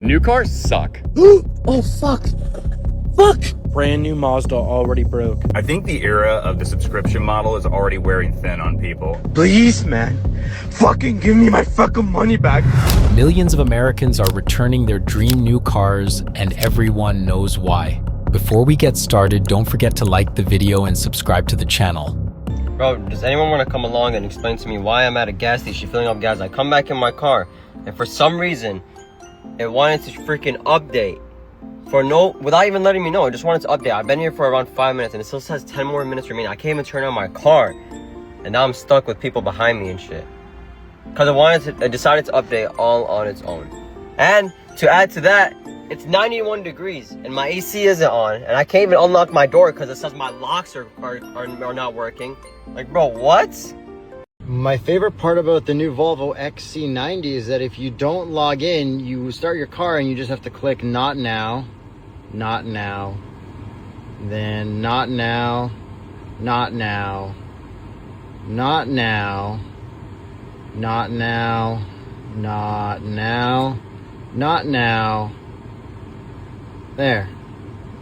New cars suck. Oh, fuck. Fuck! Brand new Mazda already broke. I think the era of the subscription model is already wearing thin on people. Please, man. Fucking give me my fucking money back. Millions of Americans are returning their dream new cars, and everyone knows why. Before we get started, don't forget to like the video and subscribe to the channel. Bro, does anyone want to come along and explain to me why I'm at a gas station filling up gas? I come back in my car, and for some reason, it wanted to freaking update. Without even letting me know, it just wanted to update. I've been here for around 5 minutes, and it still says 10 more minutes remaining. I can't even turn on my car, and now I'm stuck with people behind me and shit. Because it decided to update all on its own. And to add to that, it's 91 degrees, and my AC isn't on, and I can't even unlock my door because it says my locks are not working. Like, bro, what? My favorite part about the new Volvo XC90 is that if you don't log in, you start your car and you just have to click not now, not now, then not now, not now, not now, not now, not now, not now. There.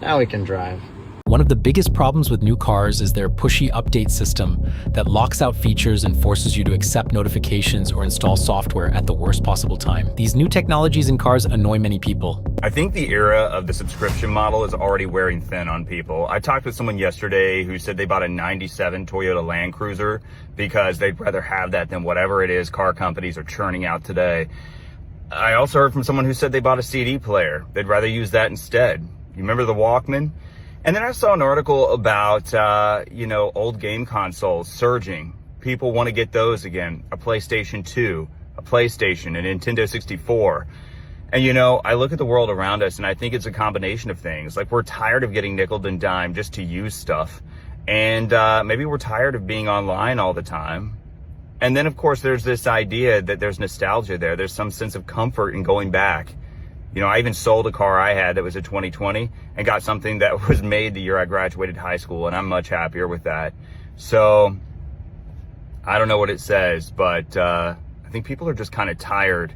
Now we can drive. One of the biggest problems with new cars is their pushy update system that locks out features and forces you to accept notifications or install software at the worst possible time. These new technologies in cars annoy many people. I think the era of the subscription model is already wearing thin on people. I talked with someone yesterday who said they bought a 97 Toyota Land Cruiser because they'd rather have that than whatever it is car companies are churning out today. I also heard from someone who said they bought a CD player. They'd rather use that instead. You remember the Walkman? And then I saw an article about, old game consoles surging. People want to get those again. A PlayStation 2, a PlayStation, a Nintendo 64. And, I look at the world around us and I think it's a combination of things. Like, we're tired of getting nickeled and dimed just to use stuff. And maybe we're tired of being online all the time. And then, of course, there's this idea that there's nostalgia there. There's some sense of comfort in going back. I even sold a car I had that was a 2020 and got something that was made the year I graduated high school, and I'm much happier with that. So I don't know what it says, but I think people are just kind of tired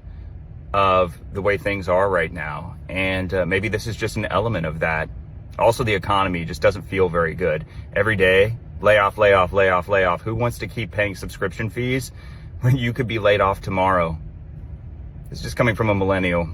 of the way things are right now. And maybe this is just an element of that. Also, the economy just doesn't feel very good. Every day, layoff, layoff, layoff, layoff. Who wants to keep paying subscription fees when you could be laid off tomorrow? It's just coming from a millennial.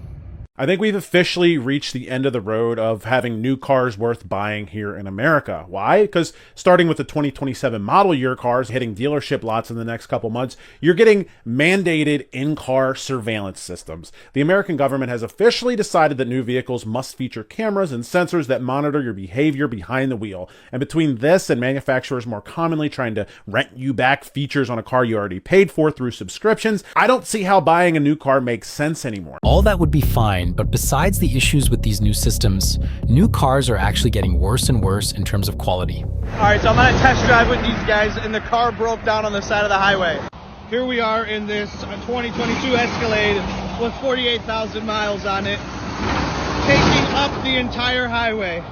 I think we've officially reached the end of the road of having new cars worth buying here in America. Why? Because starting with the 2027 model year cars hitting dealership lots in the next couple months, you're getting mandated in-car surveillance systems. The American government has officially decided that new vehicles must feature cameras and sensors that monitor your behavior behind the wheel. And between this and manufacturers more commonly trying to rent you back features on a car you already paid for through subscriptions, I don't see how buying a new car makes sense anymore. All that would be fine, but besides the issues with these new systems, new cars are actually getting worse and worse in terms of quality. All right, so I'm on a test drive with these guys, and the car broke down on the side of the highway. Here we are in this 2022 Escalade with 48,000 miles on it, taking up the entire highway.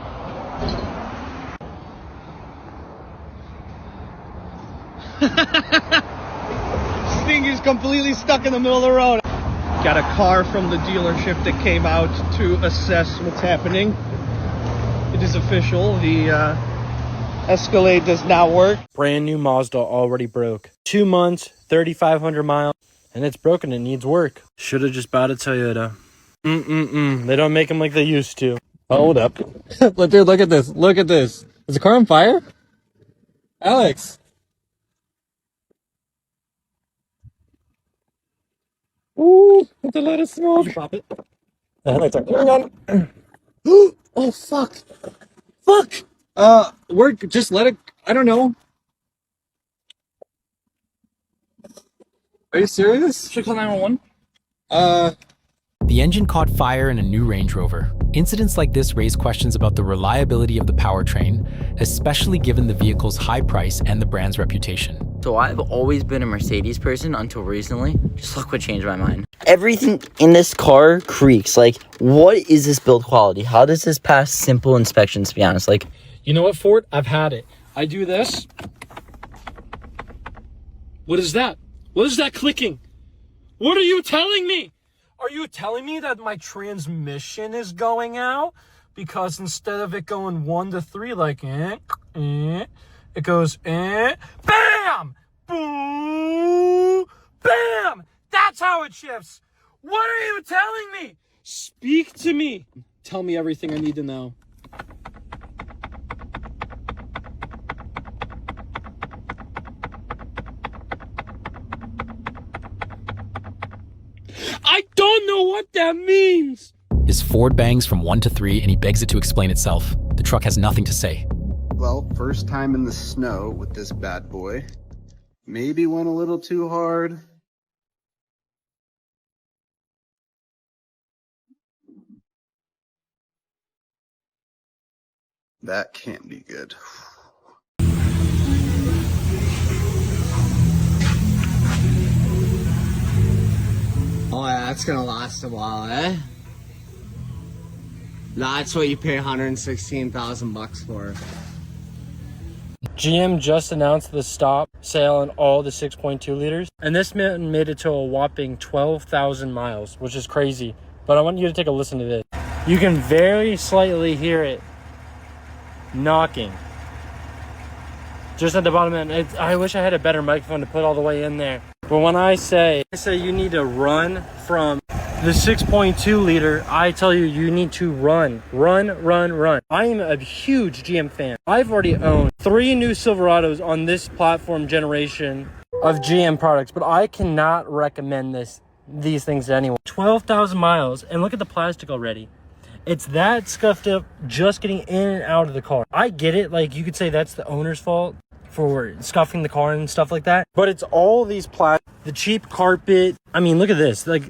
This thing is completely stuck in the middle of the road. Got a car from the dealership that came out to assess what's happening. It is official. The Escalade does not work. Brand new Mazda already broke. 2 months, 3,500 miles, and it's broken. It needs work. Should have just bought a Toyota. They don't make them like they used to. Hold up. Dude, look at this. Look at this. Is the car on fire? Alex. Ooh, it's a lot of smoke. Pop it. The headlights aren't turning on. Oh, fuck. Fuck! We're just let it. I don't know. Are you serious? Should I call 911? The engine caught fire in a new Range Rover. Incidents like this raise questions about the reliability of the powertrain, especially given the vehicle's high price and the brand's reputation. So I've always been a Mercedes person until recently. Just look what changed my mind. Everything in this car creaks. Like, what is this build quality? How does this pass simple inspections, to be honest? Like, you know what, Ford? I've had it. I do this. What is that? What is that clicking? What are you telling me? Are you telling me that my transmission is going out? Because instead of it going 1 to 3 like it goes bam, boom, bam. That's how it shifts. What are you telling me? Speak to me. Tell me everything I need to know. I don't know what that means. His Ford bangs from 1 to 3 and he begs it to explain itself. The truck has nothing to say. Well, first time in the snow with this bad boy. Maybe went a little too hard. That can't be good. Oh yeah, that's gonna last a while, eh? That's what you pay 116,000 bucks for. GM just announced the stop sale on all the 6.2 liters, and this made it to a whopping 12,000 miles, which is crazy. But I want you to take a listen to this. You can very slightly hear it knocking just at the bottom end. I wish I had a better microphone to put all the way in there. But when I say you need to run from the 6.2 liter, I tell you, you need to run. I am a huge GM fan. I've already owned 3 new Silverados on this platform generation of GM products, but I cannot recommend these things to anyone. 12,000 miles, and look at the plastic already. It's that scuffed up just getting in and out of the car. I get it, like you could say that's the owner's fault for scuffing the car and stuff like that, but it's all these the cheap carpet. I mean, look at this. Like,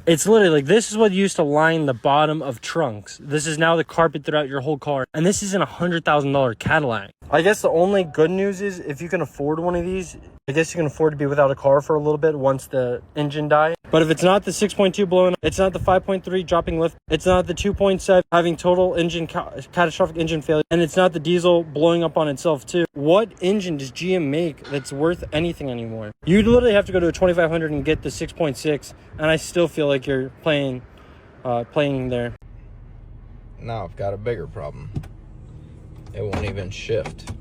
it's literally like, this is what used to line the bottom of trunks. This is now the carpet throughout your whole car, and this isn't $100,000 Cadillac. I guess the only good news is if you can afford one of these, I guess you can afford to be without a car for a little bit once the engine dies. But if it's not the 6.2 blowing up, it's not the 5.3 dropping lift, it's not the 2.7 having total engine catastrophic engine failure, and it's not the diesel blowing up on itself too, what engine does GM make that's worth anything anymore? You literally have to go to a 2500 and get the 6.6, and I still feel like you're playing there. Now I've got a bigger problem. It won't even shift.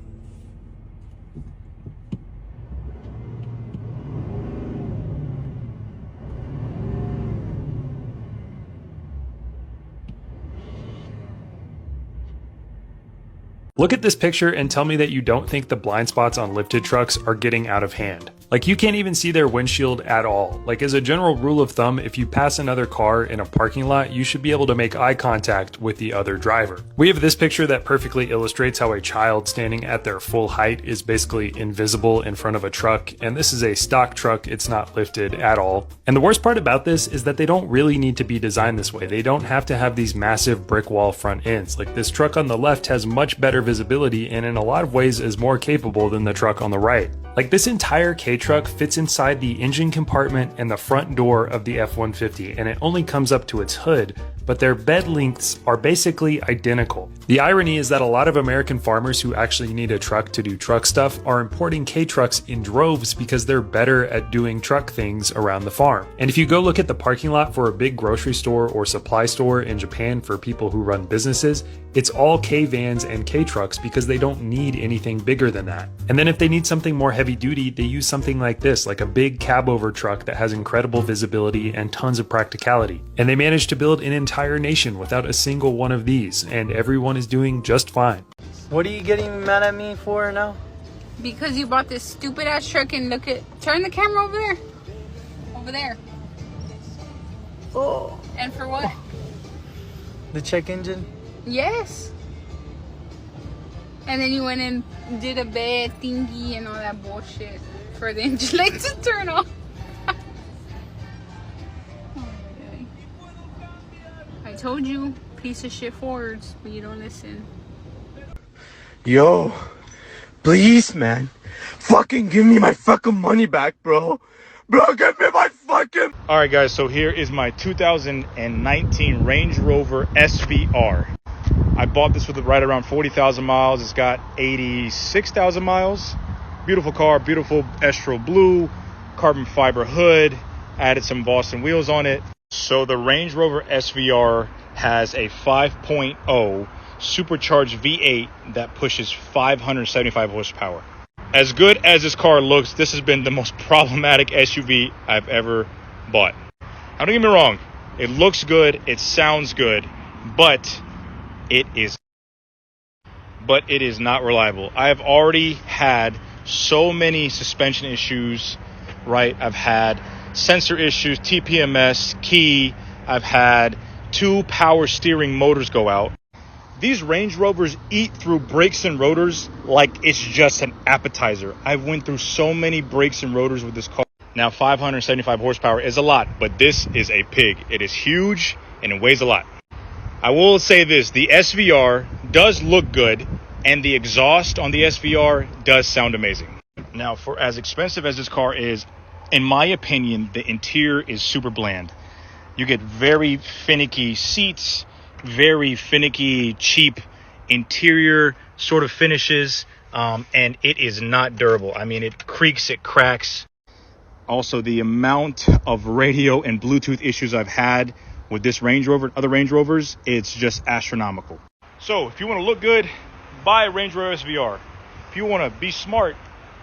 Look at this picture and tell me that you don't think the blind spots on lifted trucks are getting out of hand. Like, you can't even see their windshield at all. Like, as a general rule of thumb, if you pass another car in a parking lot, you should be able to make eye contact with the other driver. We have this picture that perfectly illustrates how a child standing at their full height is basically invisible in front of a truck, and this is a stock truck, it's not lifted at all. And the worst part about this is that they don't really need to be designed this way. They don't have to have these massive brick wall front ends. Like, this truck on the left has much better visibility and in a lot of ways is more capable than the truck on the right. Like, this entire K-Truck fits inside the engine compartment and the front door of the F-150, and it only comes up to its hood, but their bed lengths are basically identical. The irony is that a lot of American farmers who actually need a truck to do truck stuff are importing K-Trucks in droves because they're better at doing truck things around the farm. And if you go look at the parking lot for a big grocery store or supply store in Japan for people who run businesses, it's all K-Vans and K-Trucks because they don't need anything bigger than that. And then if they need something more heavy duty, they use something like this, like a big cab-over truck that has incredible visibility and tons of practicality. And they managed to build an entire nation without a single one of these, and everyone is doing just fine. What are you getting mad at me for now? Because you bought this stupid ass truck and turn the camera over there. Over there. Oh. And for what? The check engine? Yes. And then you went and did a bad thingy and all that bullshit for the engine light to turn off. I told you, piece of shit Fords, but you don't listen. Yo, please, man. Fucking give me my fucking money back, bro. Bro, give me my fucking... Alright guys, so here is my 2019 Range Rover SVR. I bought this with right around 40,000 miles. It's got 86,000 miles. Beautiful car, beautiful estro blue, carbon fiber hood. added some Boston wheels on it. So the Range Rover SVR has a 5.0 supercharged V8 that pushes 575 horsepower. As good as this car looks, this has been the most problematic SUV I've ever bought. Now, don't get me wrong, it looks good, it sounds good, but it is not reliable. I have already had so many suspension issues, right? I've had sensor issues, TPMS, key. I've had 2 power steering motors go out. These Range Rovers eat through brakes and rotors like it's just an appetizer. I've went through so many brakes and rotors with this car. Now, 575 horsepower is a lot, but this is a pig. It is huge and it weighs a lot. I will say this, the SVR does look good and the exhaust on the SVR does sound amazing. Now, for as expensive as this car is, in my opinion, the interior is super bland. You get very finicky seats, very finicky, cheap interior sort of finishes, and it is not durable. I mean, it creaks, it cracks. Also, the amount of radio and Bluetooth issues I've had with this Range Rover and other Range Rovers, it's just astronomical. So if you want to look good, buy a Range Rover SVR. If you want to be smart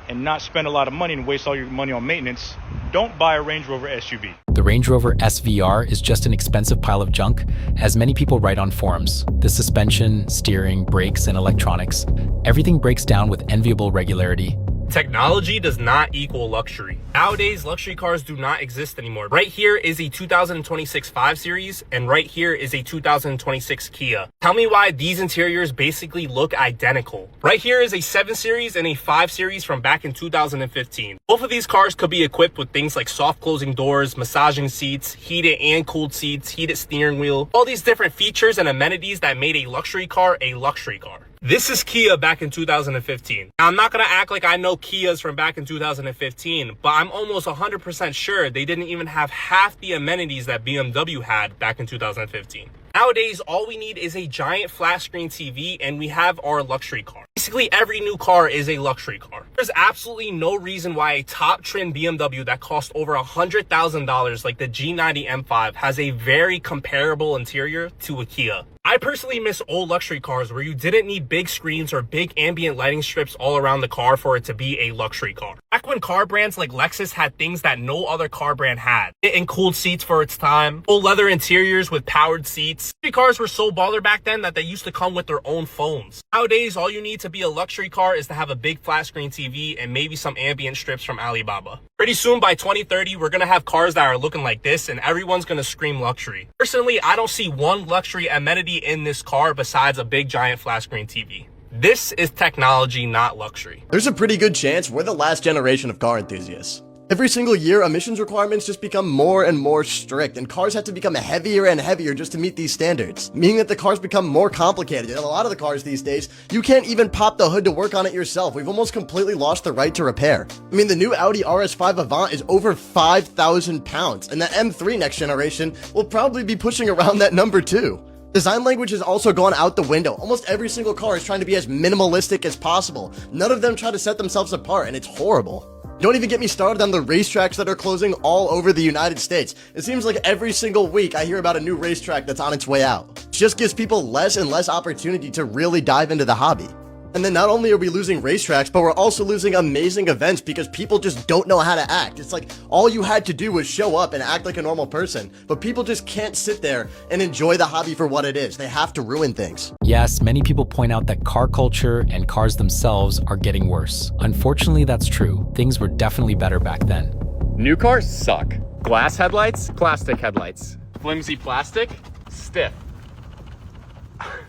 and not spend a lot of money and waste all your money on maintenance, don't buy a Range Rover SUV. The Range Rover SVR is just an expensive pile of junk, as many people write on forums. The suspension, steering, brakes, and electronics, everything breaks down with enviable regularity. Technology does not equal luxury. Nowadays, luxury cars do not exist anymore. Right here is a 2026 5 Series, and right here is a 2026 Kia. Tell me why these interiors basically look identical. Right here is a 7 Series and a 5 Series from back in 2015. Both of these cars could be equipped with things like soft closing doors, massaging seats, heated and cooled seats, heated steering wheel, all these different features and amenities that made a luxury car a luxury car. This is Kia back in 2015. Now, I'm not going to act like I know Kias from back in 2015, but I'm almost 100% sure they didn't even have half the amenities that BMW had back in 2015. Nowadays, all we need is a giant flat screen TV and we have our luxury car. Basically, every new car is a luxury car. There's absolutely no reason why a top trim BMW that costs over $100,000 like the G90 M5 has a very comparable interior to a Kia. I personally miss old luxury cars where you didn't need big screens or big ambient lighting strips all around the car for it to be a luxury car. Back when car brands like Lexus had things that no other car brand had. And cooled seats for its time, full leather interiors with powered seats. Luxury cars were so baller back then that they used to come with their own phones. Nowadays, all you need to be a luxury car is to have a big flat screen TV and maybe some ambient strips from Alibaba. Pretty soon by 2030, we're gonna have cars that are looking like this and everyone's gonna scream luxury. Personally, I don't see one luxury amenity in this car besides a big giant flat screen TV. This is technology, not luxury. There's a pretty good chance we're the last generation of car enthusiasts. Every single year, emissions requirements just become more and more strict, and cars have to become heavier and heavier just to meet these standards, meaning that the cars become more complicated. And a lot of the cars these days, you can't even pop the hood to work on it yourself. We've almost completely lost the right to repair. I mean, the new Audi RS5 Avant is over 5,000 pounds, and the M3 next generation will probably be pushing around that number too. Design language has also gone out the window. Almost every single car is trying to be as minimalistic as possible. None of them try to set themselves apart, and it's horrible. Don't even get me started on the racetracks that are closing all over the United States. It seems like every single week I hear about a new racetrack that's on its way out. It just gives people less and less opportunity to really dive into the hobby. And then not only are we losing racetracks, but we're also losing amazing events because people just don't know how to act. It's like all you had to do was show up and act like a normal person, but people just can't sit there and enjoy the hobby for what it is. They have to ruin things. Yes, many people point out that car culture and cars themselves are getting worse. Unfortunately, that's true. Things were definitely better back then. New cars suck. Glass headlights, plastic headlights. Flimsy plastic, stiff.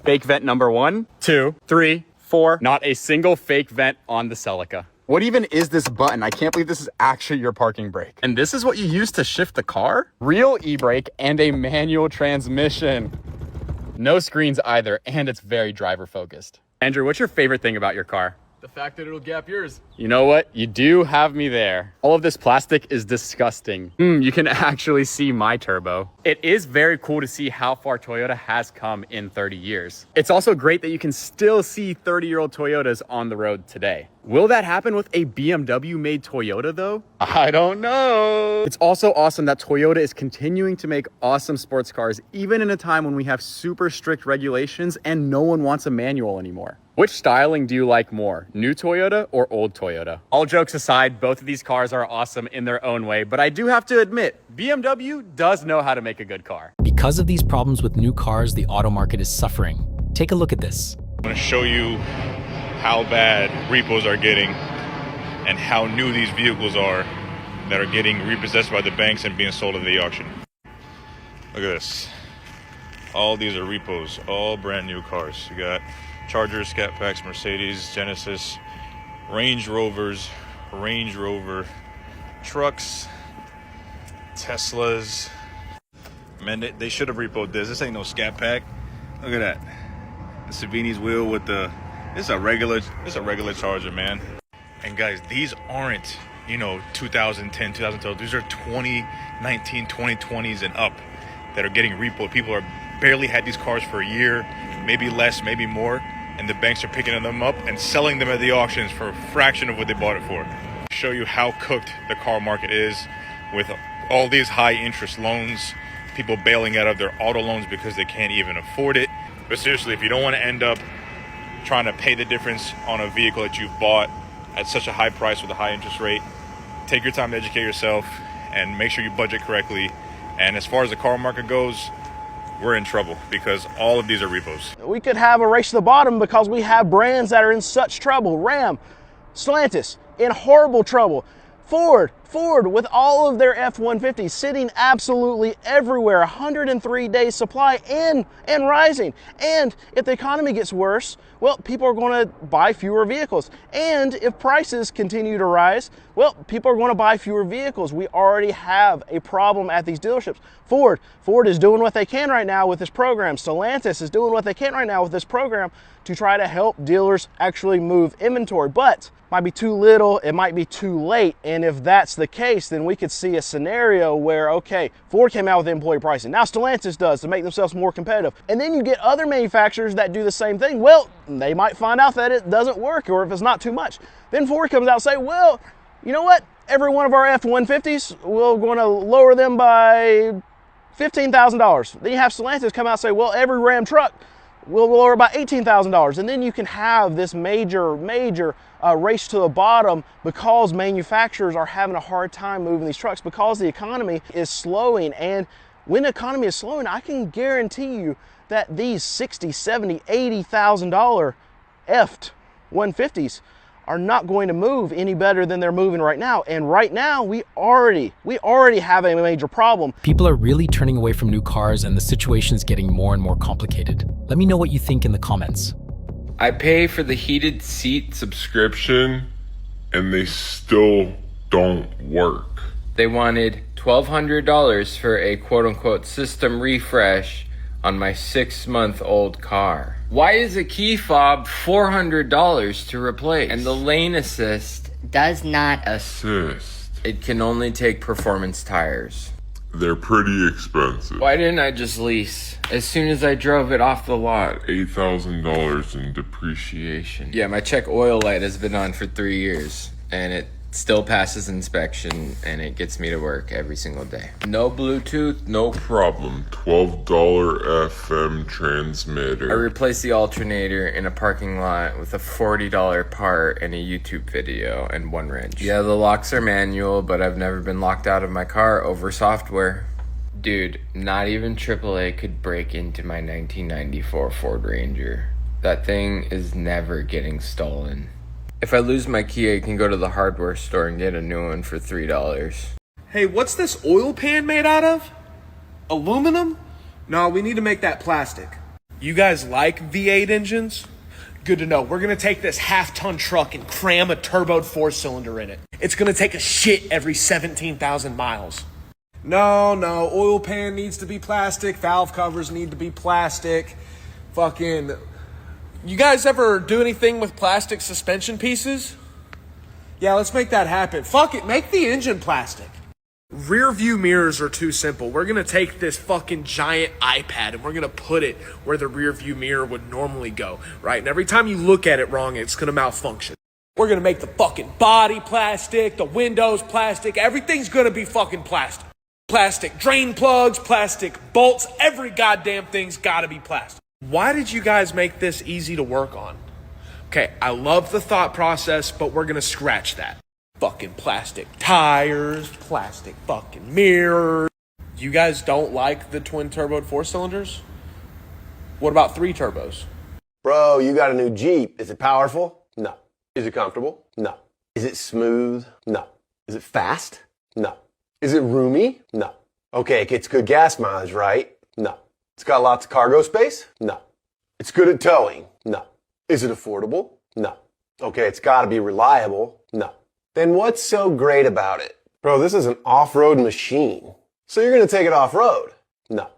Fake vent number 1, 2, 3, 4. Not a single fake vent on the Celica. What even is this button? I can't believe this is actually your parking brake. And this is what you use to shift the car? Real e-brake and a manual transmission. No screens either, and it's very driver focused. Andrew, what's your favorite thing about your car? The fact that it'll gap yours. You know what? You do have me there. All of this plastic is disgusting. You can actually see my turbo. It is very cool to see how far Toyota has come in 30 years. It's also great that you can still see 30-year-old Toyotas on the road today. Will that happen with a BMW made Toyota though? I don't know. It's also awesome that Toyota is continuing to make awesome sports cars even in a time when we have super strict regulations and no one wants a manual anymore. Which styling do you like more, new Toyota or old Toyota? All jokes aside, both of these cars are awesome in their own way, but I do have to admit, BMW does know how to make a good car. Because of these problems with new cars, the auto market is suffering. Take a look at this. I'm going to show you how bad repos are getting and how new these vehicles are that are getting repossessed by the banks and being sold at the auction. Look at this. All these are repos, all brand new cars. You got Chargers, Scat Packs, Mercedes, Genesis, Range Rovers, Range Rover, trucks, Teslas. Man, they should have repoed this. This ain't no Scat Pack. Look at that. The Savini's wheel with the it's a regular Charger, man. And guys, these aren't, 2010, 2012. These are 2019, 2020s and up that are getting repoed. People are barely had these cars for a year, maybe less, maybe more, and the banks are picking them up and selling them at the auctions for a fraction of what they bought it for. Show you how cooked the car market is with all these high interest loans, people bailing out of their auto loans because they can't even afford it. But seriously, if you don't want to end up trying to pay the difference on a vehicle that you've bought at such a high price with a high interest rate, take your time to educate yourself and make sure you budget correctly. And as far as the car market goes, we're in trouble because all of these are repos. We could have a race to the bottom because we have brands that are in such trouble. Ram, Stellantis, in horrible trouble. Ford with all of their F-150s sitting absolutely everywhere, 103 days supply and rising. And if the economy gets worse, well, people are going to buy fewer vehicles. And if prices continue to rise, well, people are going to buy fewer vehicles. We already have a problem at these dealerships. Ford is doing what they can right now with this program. Stellantis is doing what they can right now with this program to try to help dealers actually move inventory. But might be too little, it might be too late. And if that's the case, then we could see a scenario where, okay, Ford came out with employee pricing. Now Stellantis does to make themselves more competitive. And then you get other manufacturers that do the same thing. Well, they might find out that it doesn't work or if it's not too much. Then Ford comes out and say, well, you know what? Every one of our F-150s, we're going to lower them by $15,000. Then you have Stellantis come out and say, well, every Ram truck, we'll lower by $18,000. And then you can have this major race to the bottom because manufacturers are having a hard time moving these trucks because the economy is slowing. And when the economy is slowing, I can guarantee you that these $60,000, $70,000, $80,000 F-150s are not going to move any better than they're moving right now. And right now, we already have a major problem. People are really turning away from new cars and the situation's getting more and more complicated. Let me know what you think in the comments. I pay for the heated seat subscription and they still don't work. They wanted $1,200 for a quote-unquote system refresh on my 6-month-old car. Why is a key fob $400 to replace? And the lane assist does not assist. It can only take performance tires. They're pretty expensive. Why didn't I just lease? As soon as I drove it off the lot. $8,000 in depreciation. Yeah, my check oil light has been on for 3 years. And it still passes inspection and it gets me to work every single day. No Bluetooth, no problem. $12 FM transmitter. I replaced the alternator in a parking lot with a $40 part and a YouTube video and 1 wrench. Yeah, the locks are manual, but I've never been locked out of my car over software. Dude, not even AAA could break into my 1994 Ford Ranger. That thing is never getting stolen. If I lose my key, I can go to the hardware store and get a new one for $3. Hey, what's this oil pan made out of? Aluminum? No, we need to make that plastic. You guys like V8 engines? Good to know. We're gonna take this half-ton truck and cram a turboed 4-cylinder in it. It's gonna take a shit every 17,000 miles. No, oil pan needs to be plastic, valve covers need to be plastic, fucking... You guys ever do anything with plastic suspension pieces? Yeah, let's make that happen. Fuck it, make the engine plastic. Rear view mirrors are too simple. We're gonna take this fucking giant iPad and we're gonna put it where the rear view mirror would normally go, right? And every time you look at it wrong, it's gonna malfunction. We're gonna make the fucking body plastic, the windows plastic, everything's gonna be fucking plastic. Plastic drain plugs, plastic bolts, every goddamn thing's gotta be plastic. Why did you guys make this easy to work on? Okay, I love the thought process, but we're gonna scratch that. Fucking plastic tires, plastic fucking mirrors. You guys don't like the twin turboed 4-cylinders? What about 3 turbos? Bro, you got a new Jeep. Is it powerful? No. Is it comfortable? No. Is it smooth? No. Is it fast? No. Is it roomy? No. Okay, it gets good gas mileage, right? No. It's got lots of cargo space? No. It's good at towing? No. Is it affordable? No. Okay, it's gotta be reliable? No. Then what's so great about it? Bro, this is an off-road machine. So you're gonna take it off-road? No.